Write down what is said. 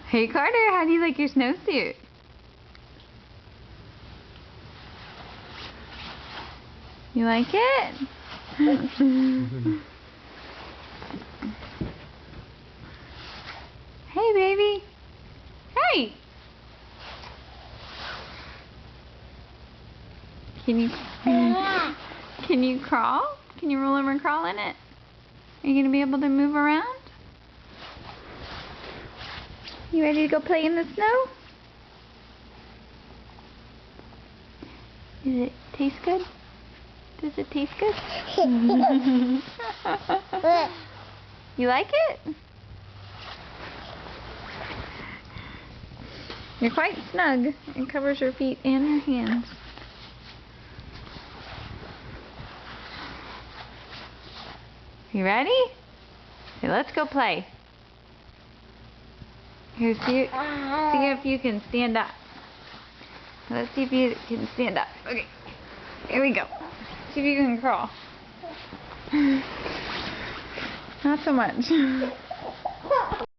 Hey Carter, how do you like your snowsuit? You like it? Hey baby. Hey! Can you crawl? Can you roll over and crawl in it? Are you going to be able to move around? You ready to go play in the snow? Does it taste good? Does it taste good? You like it? You're quite snug. It covers your feet and your hands. You ready? Okay, let's go play. Here, see if you can stand up. Let's see if you can stand up. Okay, here we go. See if you can crawl. Not so much.